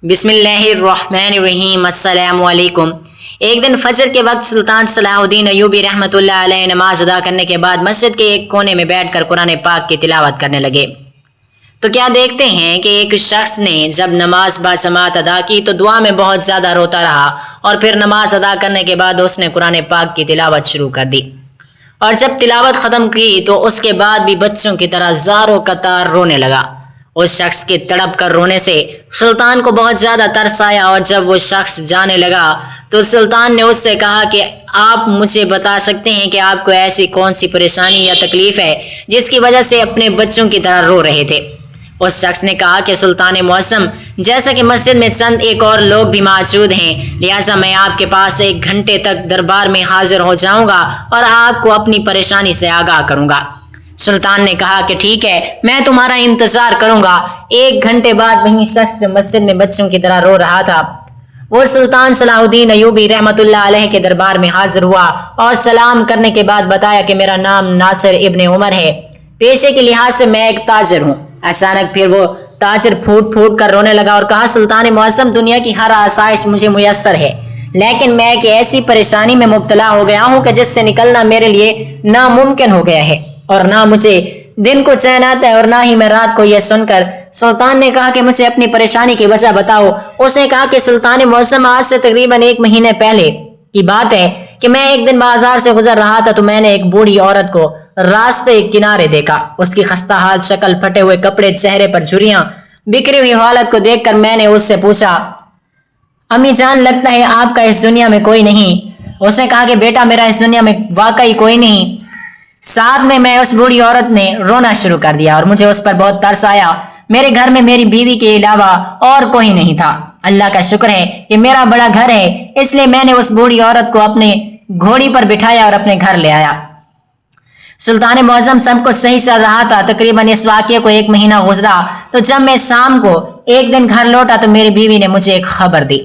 बिस्मिल्लाहिर्रहमानिर्रहीम। अस्सलाम वालेकुम। एक दिन फजर के वक्त सुल्तान सलाहुद्दीन अय्यूबी रहमतुल्लाह अलैह नमाज अदा करने के बाद मस्जिद के एक कोने में बैठकर कुरान पाक की तिलावत करने लगे। तो क्या देखते हैं कि एक शख्स ने जब नमाज बाजमात अदा की तो दुआ में बहुत ज़्यादा रोता रहा और फिर नमाज अदा करने के बाद उसने कुरान पाक की तिलावत शुरू कर दी और जब तिलावत ख़त्म की तो उसके बाद भी बच्चों की तरह ज़ारो कतार रोने लगा। उस शख्स के तड़प कर रोने से सुल्तान को बहुत ज़्यादा तरस आया और जब वो शख्स जाने लगा तो सुल्तान ने उससे कहा कि आप मुझे बता सकते हैं कि आपको ऐसी कौन सी परेशानी या तकलीफ़ है जिसकी वजह से अपने बच्चों की तरह रो रहे थे। उस शख्स ने कहा कि सुल्तान मुअज़्ज़म, जैसा कि मस्जिद में चंद एक और लोग भी मौजूद हैं, लिहाजा मैं आपके पास 1 घंटे तक दरबार में हाजिर हो जाऊंगा और आपको अपनी परेशानी से आगाह करूंगा। सुल्तान ने कहा कि ठीक है, मैं तुम्हारा इंतजार करूंगा। 1 घंटे बाद वही शख्स मस्जिद में बच्चों की तरह रो रहा था वो सुल्तान सलाहुद्दीन अय्यूबी रहमतुल्लाह अलैह के दरबार में हाजिर हुआ और सलाम करने के बाद बताया कि मेरा नाम नासिर इब्ने उमर है, पेशे के लिहाज से मैं एक ताजिर हूँ। अचानक फिर वो ताजिर फूट फूट कर रोने लगा और कहा, सुल्तान मुअज़्ज़म, दुनिया की हर आसाइश मुझे मुयस्सर है, लेकिन मैं एक ऐसी परेशानी में मुब्तला हो गया हूँ कि जिससे निकलना मेरे लिए नामुमकिन हो गया है और ना मुझे दिन को चैन आता है और ना ही मैं रात को। यह सुनकर सुल्तान ने कहा कि मुझे अपनी परेशानी की वजह बताओ। उसने कहा कि सुल्तान मुअज़्ज़म, आज से तकरीबन 1 महीने पहले की बात है कि मैं एक दिन बाजार से गुजर रहा था तो मैंने एक बूढ़ी औरत को रास्ते किनारे देखा। उसकी खस्ता हाल शक्ल, फटे हुए कपड़े, चेहरे पर झुर्रियां, बिखरी हुई हालत को देखकर मैंने उससे पूछा, अम्मी जान, लगता है आपका इस दुनिया में कोई नहीं। उसने कहा कि बेटा, मेरा इस दुनिया में वाकई कोई नहीं। साथ में मैं उस बूढ़ी औरत ने रोना शुरू कर दिया और मुझे उस पर बहुत तरस आया। मेरे घर में मेरी बीवी के अलावा और कोई नहीं था। अल्लाह का शुक्र है कि मेरा बड़ा घर है, इसलिए मैंने उस बूढ़ी औरत को अपने घोड़ी पर बिठाया और अपने घर ले आया। सुल्तान मुअज़्ज़म, सब कुछ सही चल रहा था। तकरीबन इस वाक़ये को 1 महीना गुजरा तो जब मैं शाम को एक दिन घर लौटा तो मेरी बीवी ने मुझे एक खबर दी।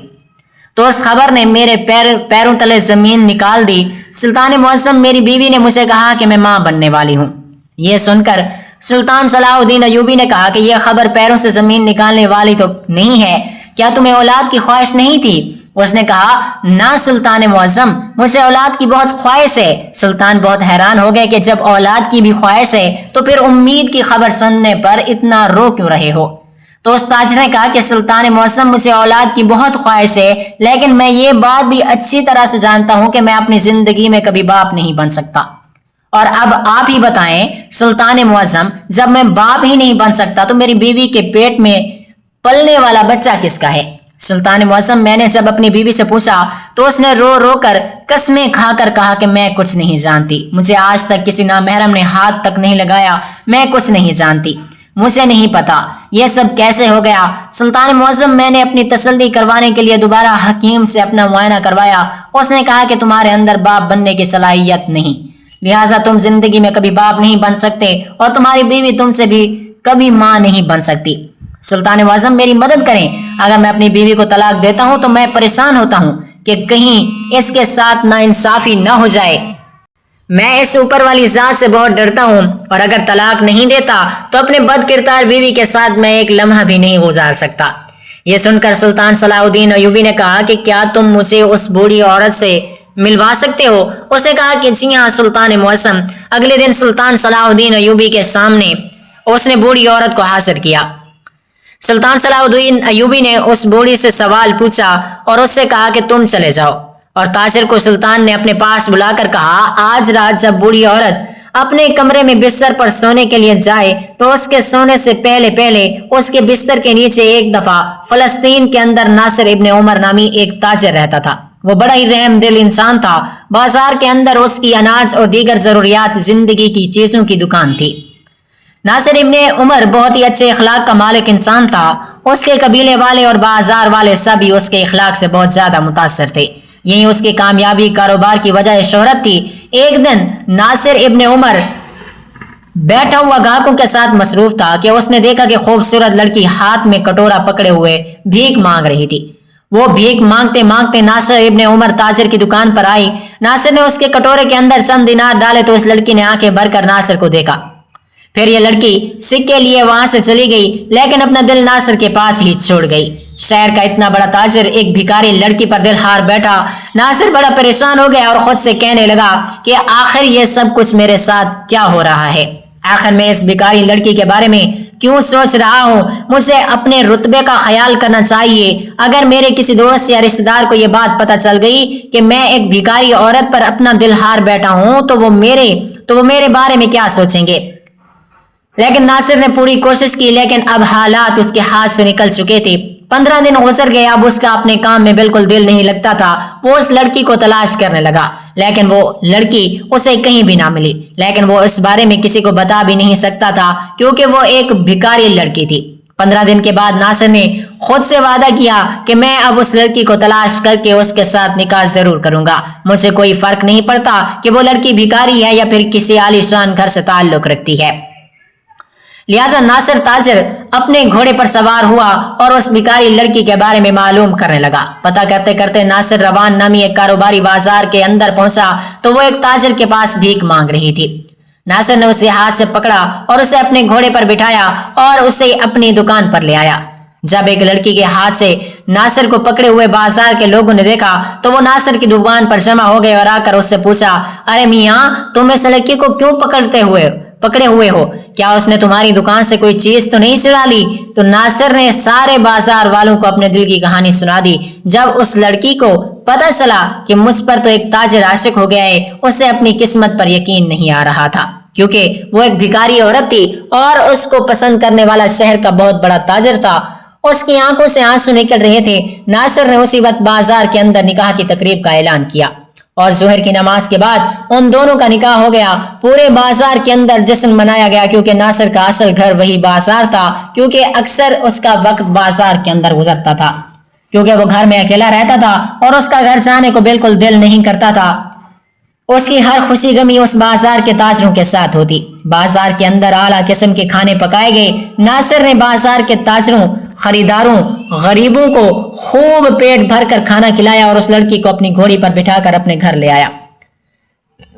तो उस खबर ने मेरे पैरों तले जमीन निकाल दी। सुल्तान मुअज़्ज़म, मेरी बीवी ने मुझे कहा कि मैं माँ बनने वाली हूँ। यह सुनकर सुल्तान सलाहुद्दीन अय्यूबी ने कहा कि यह खबर पैरों से जमीन निकालने वाली तो नहीं है, क्या तुम्हें औलाद की ख्वाहिश नहीं थी? उसने कहा, ना सुल्तान मुअज़्ज़म, मुझे औलाद की बहुत ख्वाहिश है। सुल्तान बहुत हैरान हो गए कि जब औलाद की भी ख्वाहिश है तो फिर उम्मीद की खबर सुनने पर इतना रो क्यों रहे हो? तो उस ताजिर ने कहा कि सुल्तान मुअज़्ज़म, मुझे औलाद की बहुत ख्वाहिश है, लेकिन मैं ये बात भी अच्छी तरह से जानता हूँ कि मैं अपनी जिंदगी में कभी बाप नहीं बन सकता। और अब आप ही बताएं सुल्तान मुअज़्ज़म, जब मैं बाप ही नहीं बन सकता तो मेरी बीवी के पेट में पलने वाला बच्चा किसका है? सुल्तान मुअज़्ज़म, मैंने जब अपनी बीवी से पूछा तो उसने रो रो कर कसमें खाकर कहा कि मैं कुछ नहीं जानती, मुझे आज तक किसी नामहरम ने हाथ तक नहीं लगाया, मैं कुछ नहीं जानती, मुझे नहीं पता यह सब कैसे हो गया। सुल्तान मुअज़्ज़म, मैंने अपनी तसल्ली करवाने के लिए दोबारा हकीम से अपना मुआयना करवाया। उसने कहा कि तुम्हारे अंदर बाप बनने की सलाहियत नहीं, लिहाजा तुम जिंदगी में कभी बाप नहीं बन सकते और तुम्हारी बीवी तुमसे भी कभी माँ नहीं बन सकती। सुल्तान मुअज़्ज़म, मेरी मदद करें, अगर मैं अपनी बीवी को तलाक देता हूँ तो मैं परेशान होता हूँ कि कहीं इसके साथ नाइंसाफी न हो जाए। मैं इस ऊपर वाली जात से बहुत डरता हूँ और अगर तलाक नहीं देता तो अपने बदकिरदार बीवी के साथ मैं एक लम्हा भी नहीं गुजार सकता। यह सुनकर सुल्तान सलाहुद्दीन अय्यूबी ने कहा कि क्या तुम मुझे उस बूढ़ी औरत से मिलवा सकते हो? उसने कहा कि जी हाँ सुल्तान मुअज़्ज़म। अगले दिन सुल्तान सलाहुद्दीन अय्यूबी के सामने उसने बूढ़ी औरत को हाजिर किया। सुल्तान सलाहुद्दीन अय्यूबी ने उस बूढ़ी से सवाल पूछा और उससे कहा कि तुम चले जाओ। और ताजिर को सुल्तान ने अपने पास बुलाकर कहा, आज रात जब बूढ़ी औरत अपने कमरे में बिस्तर पर सोने के लिए जाए तो उसके सोने से पहले पहले उसके बिस्तर के नीचे एक दफा फलस्तीन के अंदर नासिर इब्ने उमर नामी एक ताजिर रहता था। वो बड़ा ही रहम दिल इंसान था। बाजार के अंदर उसकी अनाज और दीगर जरूरियात जिंदगी की चीजों की दुकान थी। नासिर इब्ने उमर बहुत ही अच्छे अखलाक का मालिक इंसान था। उसके कबीले वाले और बाजार वाले सभी उसके अखलाक से बहुत ज्यादा मुतासर थे। यही उसकी कामयाबी कारोबार की वजह शोहरत थी। एक दिन नासिर इब्ने उमर बैठा हुआ ग्राहकों के साथ मसरूफ था कि उसने देखा कि खूबसूरत लड़की हाथ में कटोरा पकड़े हुए भीख मांग रही थी। वो भीख मांगते मांगते नासिर इब्ने उमर ताजिर की दुकान पर आई। नासिर ने उसके कटोरे के अंदर चंद दिनार डाले तो उस लड़की ने आंखें भरकर नासिर को देखा। फिर यह लड़की सिक्के लिए वहां से चली गई, लेकिन अपना दिल नासिर के पास ही छोड़ गई। शहर का इतना बड़ा ताजिर एक भिखारी लड़की पर दिल हार बैठा। नासिर बड़ा परेशान हो गया और खुद से कहने लगा कि आखिर ये सब कुछ मेरे साथ क्या हो रहा है, आखिर मैं इस भिखारी लड़की के बारे में क्यों सोच रहा हूँ। मुझे अपने रुतबे का ख्याल करना चाहिए। अगर मेरे किसी दोस्त या रिश्तेदार को यह बात पता चल गई कि मैं एक भिखारी औरत पर अपना दिल हार बैठा हूँ तो वो मेरे बारे में क्या सोचेंगे। लेकिन नासिर ने पूरी कोशिश की, लेकिन अब हालात उसके हाथ से निकल चुके थे। 15 दिन गुजर गए। अब उसका अपने काम में बिल्कुल दिल नहीं लगता था। वो उस लड़की को तलाश करने लगा, लेकिन वो लड़की उसे कहीं भी ना मिली। लेकिन वो इस बारे में किसी को बता भी नहीं सकता था क्योंकि वो एक भिखारी लड़की थी। 15 दिन के बाद नासिर ने खुद से वादा किया कि मैं अब उस लड़की को तलाश करके उसके साथ निकाह जरूर करूंगा। मुझे कोई फर्क नहीं पड़ता कि वो लड़की भिखारी है या फिर किसी आलीशान घर से ताल्लुक रखती है। लिहाजा नासिर ताजिर अपने घोड़े पर सवार हुआ और उस भिखारी लड़की के बारे में मालूम करने लगा। पता करते करते नासिर रवान नामी एक कारोबारी बाजार के अंदर पहुंचा तो वो एक ताजिर के पास भीख मांग रही थी। नासिर ने उसे हाथ से पकड़ा और उसे अपने घोड़े पर बिठाया और उसे अपनी दुकान पर ले आया। जब एक लड़की के हाथ से नासिर को पकड़े हुए बाजार के लोगों ने देखा तो वो नासिर की दुकान पर जमा हो गए और आकर उससे पूछा, अरे मियाँ, तुम इस लड़की को क्यों पकड़े हुए हो? क्या उसने तुम्हारी दुकान से कोई चीज तो नहीं चुरा ली? तो नासिर ने सारे बाजार वालों को अपने दिल की कहानी सुना दी। जब उस लड़की को पता चला कि मुझ पर तो एक ताजिर आशिक हो गया है, उसे अपनी किस्मत पर यकीन नहीं आ रहा था क्योंकि वो एक भिखारी औरत थी और उसको पसंद करने वाला शहर का बहुत बड़ा ताजिर था। उसकी आंखों से आंसू निकल रहे थे। नासिर ने उसी वक्त बाजार के अंदर निकाह की तकरीब का ऐलान किया और जोहर की नमाज के बाद उन दोनों का निकाह हो गया। पूरे बाजार के अंदर जश्न मनाया गया क्योंकि नासिर का असल घर वही बाजार था, क्योंकि अक्सर उसका वक्त बाजार के अंदर गुजरता था क्योंकि वो घर में अकेला रहता था और उसका घर जाने को बिल्कुल दिल नहीं करता था। उसकी हर खुशी गमी उस बाजार के ताजरों के साथ होती। बाजार के अंदर आला किस्म के खाने पकाए गए। नासिर ने बाजार के ताजरों, खरीदारों, गरीबों को खूब पेट भर कर खाना खिलाया और उस लड़की को अपनी घोड़ी पर बिठाकर अपने घर ले आया।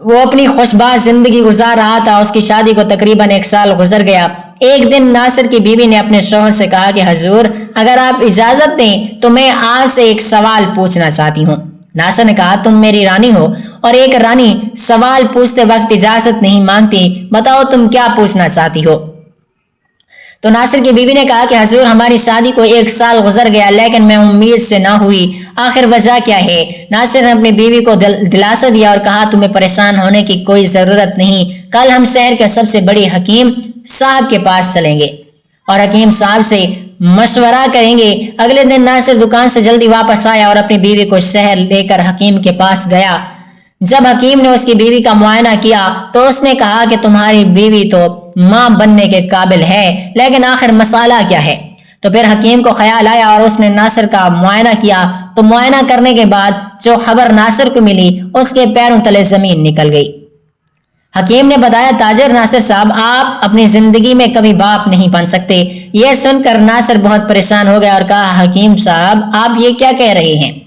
वो अपनी खुशबाज जिंदगी गुजार रहा था। उसकी शादी को तकरीबन 1 साल गुजर गया। एक दिन नासिर की बीवी ने अपने शौहर से कहा कि हजूर, अगर आप इजाजत दें तो मैं आपसे एक सवाल पूछना चाहती हूँ। नासिर ने कहा, तुम मेरी रानी हो और एक रानी सवाल पूछते वक्त इजाजत नहीं मांगती, बताओ तुम क्या पूछना चाहती हो। तो नासिर की बीवी ने कहा कि हजूर, हमारी शादी को 1 साल गुजर गया लेकिन मैं उम्मीद से ना हुई, आखिर वजह क्या है। नासिर ने अपनी बीवी को दिलासा दिया और कहा, तुम्हें परेशान होने की कोई जरूरत नहीं, कल हम शहर के सबसे बड़े हकीम साहब के पास चलेंगे और हकीम साहब से मशवरा करेंगे। अगले दिन नासिर दुकान से जल्दी वापस आया और अपनी बीवी को शहर लेकर हकीम के पास गया। जब हकीम ने उसकी बीवी का मुआयना किया तो उसने कहा कि तुम्हारी बीवी तो मां बनने के काबिल है, लेकिन आखिर मसाला क्या है। तो फिर हकीम को ख्याल आया और उसने नासिर का मुआयना किया। तो मुआयना करने के बाद जो खबर नासिर को मिली उसके पैरों तले जमीन निकल गई। हकीम ने बताया, ताजिर नासिर साहब, आप अपनी जिंदगी में कभी बाप नहीं बन सकते। यह सुनकर नासिर बहुत परेशान हो गया और कहा, हकीम साहब, आप ये क्या कह रहे हैं।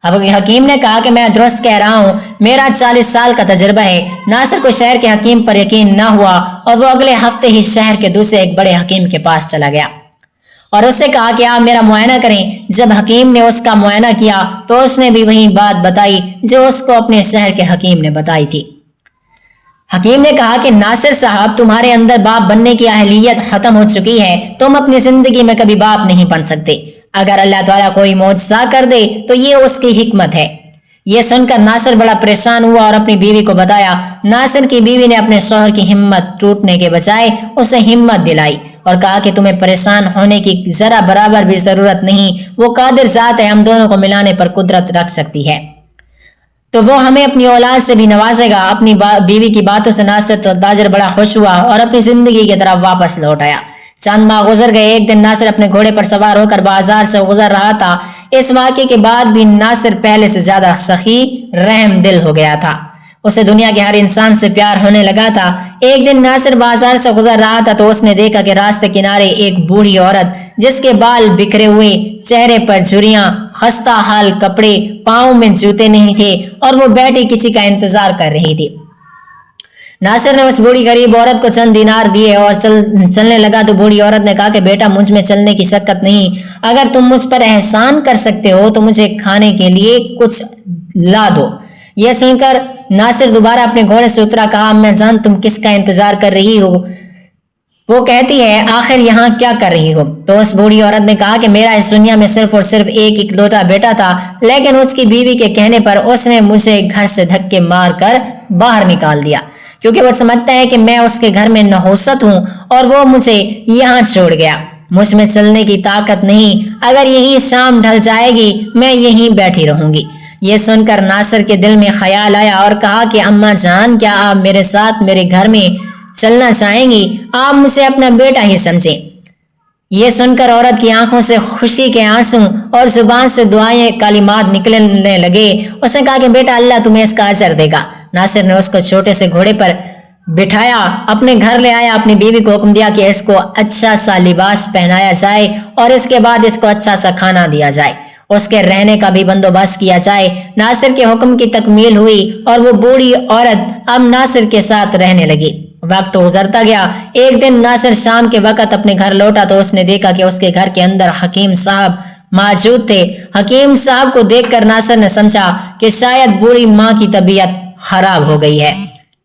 अब हकीम ने कहा कि मैं दुरुस्त कह रहा हूँ, मेरा 40 साल का तजुर्बा है। नासिर को शहर के हकीम पर यकीन न हुआ और वो अगले हफ्ते ही शहर के दूसरे एक बड़े हकीम के पास चला गया और उससे कहा कि आप मेरा मुआयना करें। जब हकीम ने उसका मुआयना किया तो उसने भी वही बात बताई जो उसको अपने शहर के हकीम ने बताई थी। हकीम ने कहा कि नासिर साहब, तुम्हारे अंदर बाप बनने की अहलियत खत्म हो चुकी है, तुम अपनी जिंदगी में कभी बाप नहीं बन सकते। अगर अल्लाह ताला कोई मौजज़ा कर दे तो ये उसकी हिकमत है। ये सुनकर नासिर बड़ा परेशान हुआ और अपनी बीवी को बताया। नासिर की बीवी ने अपने शौहर की हिम्मत टूटने के बजाय उसे हिम्मत दिलाई और कहा कि तुम्हें परेशान होने की जरा बराबर भी जरूरत नहीं, वो कादिर जात है, हम दोनों को मिलाने पर कुदरत रख सकती है, तो वो हमें अपनी औलाद से भी नवाजेगा। अपनी बीवी की बातों से नासिर तो ताजिर बड़ा खुश हुआ और अपनी जिंदगी की तरफ वापस लौट आया। चंद माह गुजर गए। एक दिन नासिर अपने घोड़े पर सवार होकर बाजार से गुजर रहा था। इस वाक़े के बाद भी नासिर पहले से ज्यादा सखी रहम दिल हो गया था। उसे दुनिया के हर इंसान से प्यार होने लगा था। एक दिन नासिर बाजार से गुजर रहा था तो उसने देखा कि रास्ते किनारे एक बूढ़ी औरत, जिसके बाल बिखरे हुए, चेहरे पर झुर्रियां, खस्ता हाल कपड़े, पाँव में जूते नहीं थे और वो बैठी किसी का इंतजार कर रही थी। नासिर ने उस बूढ़ी गरीब औरत को चंद दिनार दिए और चलने लगा तो बूढ़ी औरत ने कहा कि बेटा, मुझ में चलने की शक्कत नहीं, अगर तुम मुझ पर एहसान कर सकते हो तो मुझे खाने के लिए कुछ ला दो। यह सुनकर नासिर दोबारा अपने घोड़े से उतरा। कहा, अम्मा जान, तुम किसका इंतजार कर रही हो? वो कहती है, आखिर यहाँ क्या कर रही हो? तो उस बूढ़ी औरत ने कहा कि मेरा इस दुनिया में सिर्फ और सिर्फ एक इकलौता बेटा था, लेकिन उसकी बीवी के कहने पर उसने मुझे घर से धक्के मार कर बाहर निकाल दिया, क्योंकि वो समझता है कि मैं उसके घर में नहुसत हूँ और वो मुझे यहाँ छोड़ गया। मुझ में चलने की ताकत नहीं, अगर यही शाम ढल जाएगी मैं यहीं बैठी रहूंगी। ये सुनकर नासिर के दिल में ख्याल आया और कहा कि अम्मा जान, क्या आप मेरे साथ मेरे घर में चलना चाहेंगी? आप मुझे अपना बेटा ही समझें। ये सुनकर औरत की आंखों से खुशी के आंसू और जुबान से दुआएं कालिमात निकलने लगे। उसने कहा कि बेटा, अल्लाह तुम्हें इसका अजर देगा। नासिर ने उसको छोटे से घोड़े पर बिठाया, अपने घर ले आया, अपनी बीवी को हुक्म दिया कि इसको अच्छा सा लिबास पहनाया जाए और इसके बाद इसको अच्छा सा खाना दिया जाए, उसके रहने का भी बंदोबस्त किया जाए। नासिर के हुक्म की तकमील हुई और वो बूढ़ी औरत अब नासिर के साथ रहने लगी। वक्त गुजरता गया। एक दिन नासिर शाम के वक्त अपने घर लौटा तो उसने देखा कि उसके घर के अंदर हकीम साहब मौजूद थे। हकीम साहब को देखकर नासिर ने समझा कि शायद बूढ़ी माँ की तबीयत खराब हो गई है,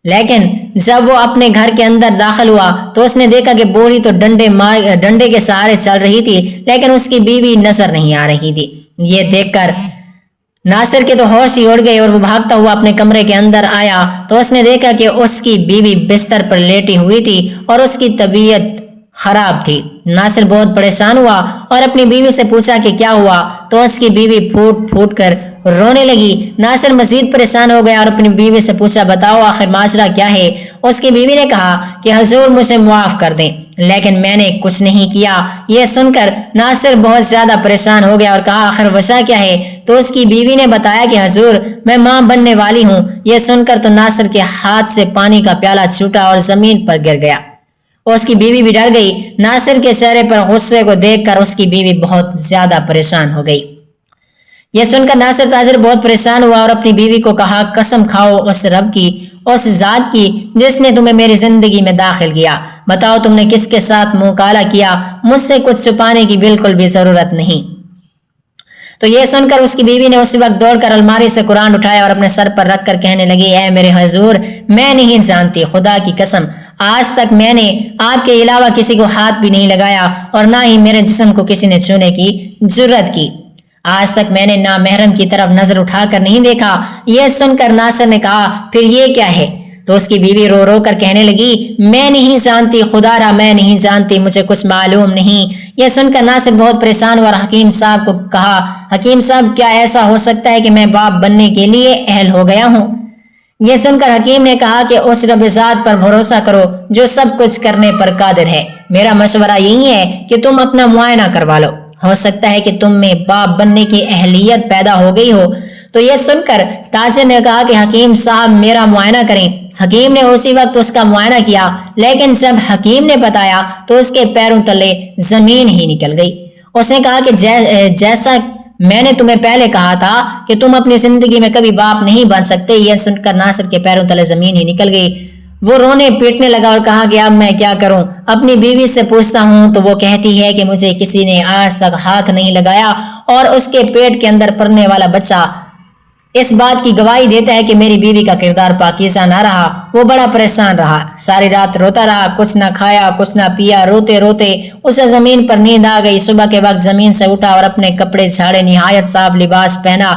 लेकिन जब वो अपने घर के अंदर दाखिल हुआ तो उसने देखा कि बूढ़ी तो डंडे के सहारे चल रही थी, लेकिन उसकी बीवी नजर नहीं आ रही थी। ये देखकर नासिर के तो होश ही उड़ गए और वो भागता हुआ अपने कमरे के अंदर आया तो उसने देखा कि उसकी बीवी बिस्तर पर लेटी हुई थी और उसकी तबीयत खराब थी। नासिर बहुत परेशान हुआ और अपनी बीवी से पूछा कि क्या हुआ, तो उसकी बीवी फूट फूट कर रोने लगी। नासिर मजीद परेशान हो गया और अपनी बीवी से पूछा, बताओ आखिर माजरा क्या है? उसकी बीवी ने कहा कि हुजूर, मुझे माफ कर दें, लेकिन मैंने कुछ नहीं किया। यह सुनकर नासिर बहुत ज्यादा परेशान हो गया और कहा, आखिर वजह क्या है? तो उसकी बीवी ने बताया कि हुजूर, मैं माँ बनने वाली हूँ। यह सुनकर तो नासिर के हाथ से पानी का प्याला छूटा और जमीन पर गिर गया। उसकी बीवी भी डर गई। नासिर के चेहरे पर गुस्से को देखकर उसकी बीवी बहुत ज्यादा परेशान हो गई। यह सुनकर नासिर ताजिर बहुत परेशान हुआ और अपनी बीवी को कहा, कसम खाओ उस रब की, उस जात की जिसने तुम्हें मेरी जिंदगी में दाखिल किया, बताओ तुमने किसके साथ मुंह काला किया? मुझसे कुछ छुपाने की बिल्कुल भी जरूरत नहीं। तो यह सुनकर उसकी बीवी ने उसी वक्त दौड़कर अलमारी से कुरान उठाया और अपने सर पर रखकर कहने लगी, ऐ मेरे हुजूर, मैं नहीं जानती, खुदा की कसम आज तक मैंने आपके अलावा किसी को हाथ भी नहीं लगाया और ना ही मेरे जिस्म को किसी ने छूने की जुर्रत की। आज तक मैंने ना महरम की तरफ नजर उठाकर नहीं देखा। यह सुनकर नासिर ने कहा, फिर ये क्या है? तो उसकी बीवी रो रो कर कहने लगी, मैं नहीं जानती, खुदारा मैं नहीं जानती, मुझे कुछ मालूम नहीं। यह सुनकर नासिर बहुत परेशान हुआ और हकीम साहब को कहा, हकीम साहब, क्या ऐसा हो सकता है कि मैं बाप बनने के लिए अहल हो गया हूँ? यह सुनकर हकीम ने कहा कि उस रब ज़ात पर भरोसा करो जो सब कुछ करने पर कादिर है। मेरा मशवरा यही है कि तुम अपना मुआयना करवा लो, हो सकता है कि तुम में बाप बनने की अहलियत पैदा हो गई हो। तो यह सुनकर ताजिर ने कहा कि हकीम साहब मेरा मुआयना करें। हकीम ने उसी वक्त उसका मुआयना किया, लेकिन जब हकीम ने बताया तो उसके पैरों तले जमीन ही निकल गई। उसने कहा कि जैसा मैंने तुम्हें पहले कहा था कि तुम अपनी जिंदगी में कभी बाप नहीं बन सकते। यह सुनकर नासिर के पैरों तले जमीन ही निकल गई। वो रोने पीटने लगा और कहा कि अब मैं क्या करूं? अपनी बीवी से पूछता हूं तो वो कहती है कि मुझे किसी ने आज तक हाथ नहीं लगाया और उसके पेट के अंदर पलने वाला बच्चा इस बात की गवाही देता है कि मेरी बीवी का किरदार पाकीज़ा ना रहा। वो बड़ा परेशान रहा, सारी रात रोता रहा, कुछ ना खाया कुछ ना पिया। रोते रोते उसे जमीन पर नींद आ गई। सुबह के वक्त जमीन से उठा और अपने कपड़े झाड़े, निहायत साफ लिबास पहना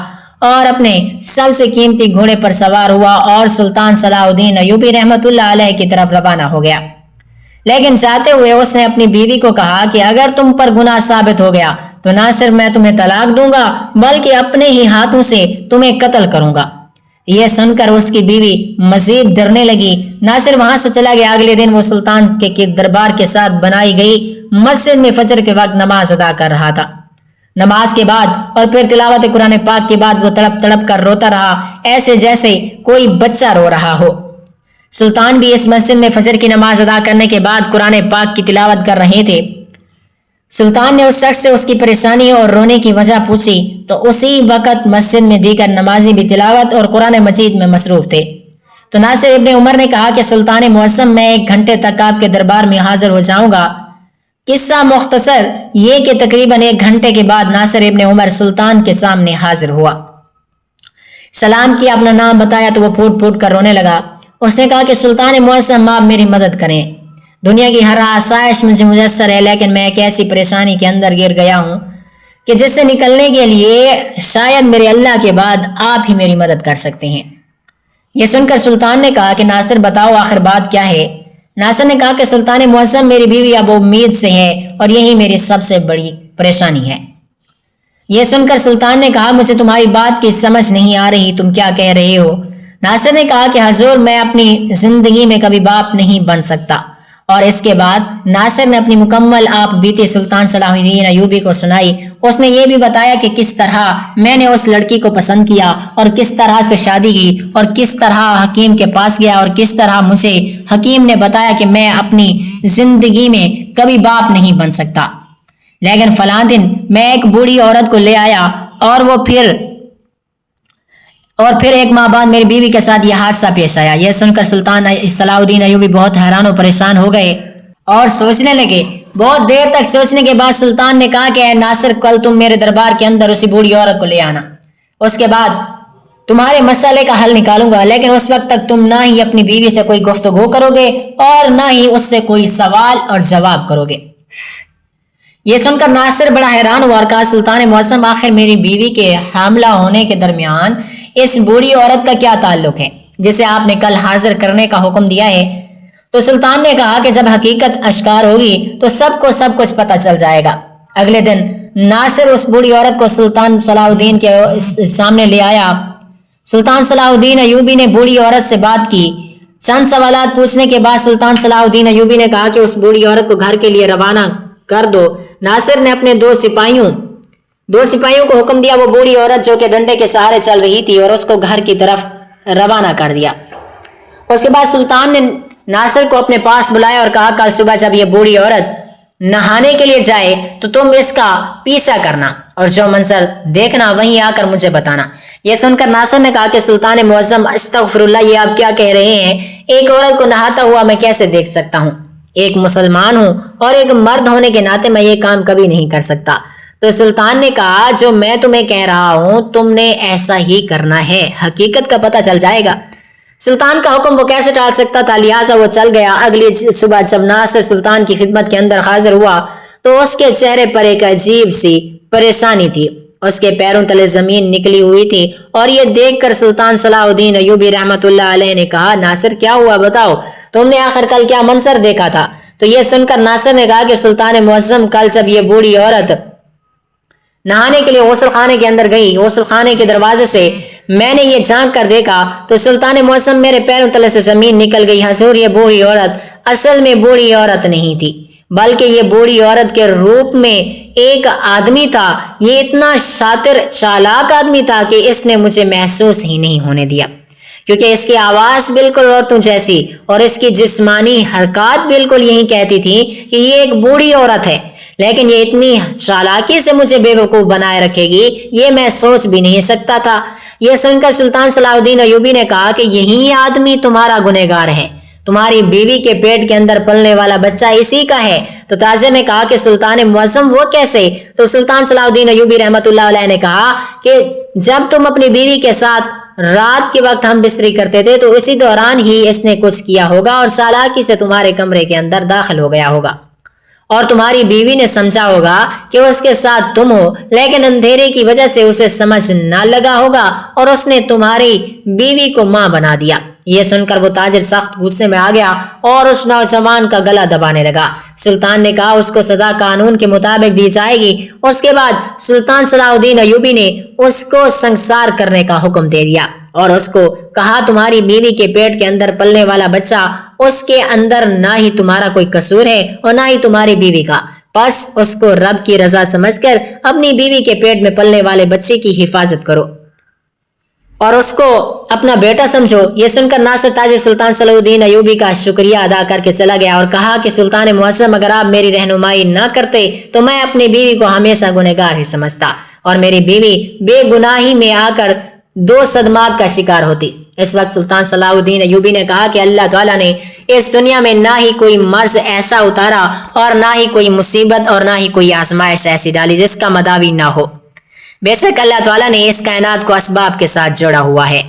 और अपने सबसे कीमती घोड़े पर सवार हुआ और सुल्तान सलाहुद्दीन अय्यूबी रहमतुल्लाह अलैह की तरफ रवाना हो गया। लेकिन जाते हुए उसने अपनी बीवी को कहा कि अगर तुम पर गुनाह साबित हो गया तो ना सिर्फ मैं तुम्हें तलाक दूंगा बल्कि अपने ही हाथों से तुम्हें कत्ल करूंगा। यह सुनकर उसकी बीवी मजीद डरने लगी। नासिर वहां से चला गया। अगले दिन वो सुल्तान के दरबार के साथ बनाई गई मस्जिद में फजर के वक्त नमाज अदा कर रहा था। नमाज के बाद और फिर तिलावत कुरान पाक के बाद वो तड़प तड़प कर रोता रहा, ऐसे जैसे कोई बच्चा रो रहा हो। सुल्तान भी इस मस्जिद में फजर की नमाज अदा करने के बाद कुरान पाक की तिलावत कर रहे थे। सुल्तान ने उस शख्स से उसकी परेशानी और रोने की वजह पूछी तो उसी वक्त मस्जिद में दीगर नमाजी भी तिलावत और कुरान मजीद में मसरूफ थे। तो नासिर इब्ने उमर ने कहा कि सुल्तान मुअज़्ज़म मैं 1 घंटे तक आपके दरबार में हाजिर हो जाऊंगा। किस्सा मुख्तसर ये कि तकरीबन 1 घंटे के बाद नासिर इब्ने उमर सुल्तान के सामने हाजिर हुआ। सलाम किया, अपना नाम बताया तो वो फूट फूट कर रोने लगा। उसने कहा कि सुल्तान मुअज़्ज़म आप मेरी मदद करें, दुनिया की हर आसाइश मुझे मुयस्सर है, लेकिन मैं एक ऐसी परेशानी के अंदर गिर गया हूँ कि जिससे निकलने के लिए शायद मेरे अल्लाह के बाद आप ही मेरी मदद कर सकते हैं। यह सुनकर सुल्तान ने कहा कि नासिर बताओ आखिर बात क्या है। नासिर ने कहा कि सुल्तान मुअज़्ज़म मेरी बीवी अब उम्मीद से है और यही मेरी सबसे बड़ी परेशानी है। यह सुनकर सुल्तान ने कहा मुझे तुम्हारी बात की समझ नहीं आ रही, तुम क्या कह रहे हो। नासिर ने कहा कि हजूर मैं अपनी जिंदगी में कभी बाप नहीं बन सकता। और इसके बाद नासिर ने अपनी मुकम्मल आप बीती सुल्तान सलाहुद्दीन अय्यूबी को सुनाई। उसने ये भी बताया कि किस तरह मैंने उस लड़की को पसंद किया और किस तरह से शादी की और किस तरह हकीम के पास गया और किस तरह मुझे हकीम ने बताया कि मैं अपनी जिंदगी में कभी बाप नहीं बन सकता, लेकिन फलां दिन मैं एक बूढ़ी औरत को ले आया और फिर 1 माह बाद मेरी बीवी के साथ यह हादसा पेश आया। यह सुनकर सुल्तान सलाहुद्दीन अय्यूबी बहुत हैरान और परेशान हो गए और सोचने लगे। बहुत देर तक सोचने के बाद सुल्तान ने कहा कि नासिर कल तुम मेरे दरबार के अंदर उसी बूढ़ी औरत को ले आना, उसके बाद तुम्हारे मसले का हल निकालूंगा, लेकिन उस वक्त तक तुम ना ही अपनी बीवी से कोई गुफ्तगू करोगे और ना ही उससे कोई सवाल और जवाब करोगे। यह सुनकर नासिर बड़ा हैरान हुआ और कहा सुल्तान मुअज़्ज़म आखिर मेरी बीवी के हामला होने के दरमियान इस बूढ़ी औरत का क्या ताल्लुक है जिसे आपने कल हाजिर करने का हुक्म दिया है। तो सुल्तान ने कहा कि जब हकीकत अश्कार होगी तो सबको सब कुछ पता चल जाएगा। अगले दिन नासिर उस बूढ़ी औरत को सुल्तान सलाहुद्दीन के सामने ले आया। सुल्तान सलाहुद्दीन अय्यूबी ने बूढ़ी औरत से बात की। चंद सवालात पूछने के बाद सुल्तान सलाहुद्दीन अय्यूबी ने कहा कि उस बूढ़ी औरत को घर के लिए रवाना कर दो। नासिर ने अपने दो सिपाहियों को हुक्म दिया। वो बूढ़ी औरत जो कि डंडे के सहारे चल रही थी और उसको घर की तरफ रवाना कर दिया। उसके बाद सुल्तान ने नासिर को अपने पास बुलाया और कहा कल सुबह जब ये बूढ़ी औरत नहाने के लिए जाए तो तुम इसका पीछा करना और जो मंजर देखना वहीं आकर मुझे बताना। यह सुनकर नासिर ने कहा कि सुल्तान मुअज़्ज़म अस्तग़फिरुल्लाह, ये आप क्या कह रहे हैं? एक औरत को नहाता हुआ मैं कैसे देख सकता हूँ? एक मुसलमान हूँ और एक मर्द होने के नाते मैं ये काम कभी नहीं कर सकता। तो सुल्तान ने कहा जो मैं तुम्हें कह रहा हूं तुमने ऐसा ही करना है, हकीकत का पता चल जाएगा। सुल्तान का हुक्म वो कैसे टाल सकता था, लिहाजा वो चल गया। अगली सुबह जब नासिर सुल्तान की खिदमत के अंदर हाजिर हुआ तो उसके चेहरे पर एक अजीब सी परेशानी थी। उसके पैरों तले जमीन निकली हुई थी और ये देखकर सुल्तान सलाहुद्दीन अय्यूबी रहमतुल्लाह अलैह ने कहा नासिर क्या हुआ, बताओ तुमने आखिर कल क्या मंजर देखा था? तो ये सुनकर नासिर ने कहा कि सुल्तान मुअज़्ज़म कल जब ये बूढ़ी औरत नहाने के लिए गौसल खाने के अंदर गई, गौसल खाने के दरवाजे से मैंने ये झांक कर देखा तो सुल्तान मुअज़्ज़म मेरे पैरों तले से जमीन निकल गई। हजूर ये बूढ़ी औरत असल में बूढ़ी औरत नहीं थी, बल्कि ये बूढ़ी औरत के रूप में एक आदमी था। ये इतना शातिर चालाक आदमी था कि इसने मुझे महसूस ही नहीं होने दिया, क्योंकि इसकी आवाज बिल्कुल औरतों जैसी और इसकी जिस्मानी हरकत बिल्कुल यही कहती थी कि ये एक बूढ़ी औरत है, लेकिन ये इतनी चालाकी से मुझे बेवकूफ बनाए रखेगी ये मैं सोच भी नहीं सकता था। यह सुनकर सुल्तान सलाहुद्दीन अय्यूबी ने कहा कि यही आदमी तुम्हारा गुनहगार है, तुम्हारी बीवी के पेट के अंदर पलने वाला बच्चा इसी का है। तो ताजिर ने कहा कि सुल्तान मुअज़्ज़म वो कैसे? तो सुल्तान सलाहुद्दीन अय्यूबी रहमतुल्लाह अलैह ने कहा कि जब तुम अपनी बीवी के साथ रात के वक्त हम बिस्तरी करते थे तो इसी दौरान ही इसने कुछ किया होगा और चालाकी से तुम्हारे कमरे के अंदर दाखिल हो गया होगा और तुम्हारी बीवी ने समझा होगा कि उसके साथ तुम हो, लेकिन अंधेरे की वजह से उसे समझ ना लगा होगा और उसने तुम्हारी बीवी को मां बना दिया। यह सुनकर वो ताजिर सख्त गुस्से में आ गया और उस नौजवान का गला दबाने लगा। सुल्तान ने कहा उसको सजा कानून के मुताबिक दी जाएगी। उसके बाद सुल्तान सलाहुद्दीन अय्यूबी ने उसको संसार करने का हुक्म दे दिया और उसको कहा तुम्हारी बीवी के पेट के अंदर पलने वाला बच्चा, उसके अंदर ना ही तुम्हारा कोई कसूर है और ना ही तुम्हारी बीवी का, बस उसको रब की रजा समझकर अपनी बीवी के पेट में पलने वाले बच्चे की हिफाजत करो और उसको अपना बेटा समझो। ये सुनकर नासिर ताजिर सुल्तान सलाहुद्दीन अय्यूबी का शुक्रिया अदा करके चला गया और कहा कि सुल्तान मुअज़्ज़म अगर आप मेरी रहनुमाई न करते तो मैं अपनी बीवी को हमेशा गुनहगार ही समझता और मेरी बीवी बेगुनाही में आकर 2 सदमात का शिकार होती। اس وقت سلطان صلاح الدین ایوبی نے کہا کہ اللہ تعالیٰ نے اس دنیا میں نہ ہی کوئی مرض ایسا اتارا اور نہ ہی کوئی مصیبت اور نہ ہی کوئی آزمائش ایسی ڈالی جس کا مداوی نہ ہو۔ بے شک اللہ تعالیٰ نے اس کائنات کو اسباب کے ساتھ جوڑا ہوا ہے۔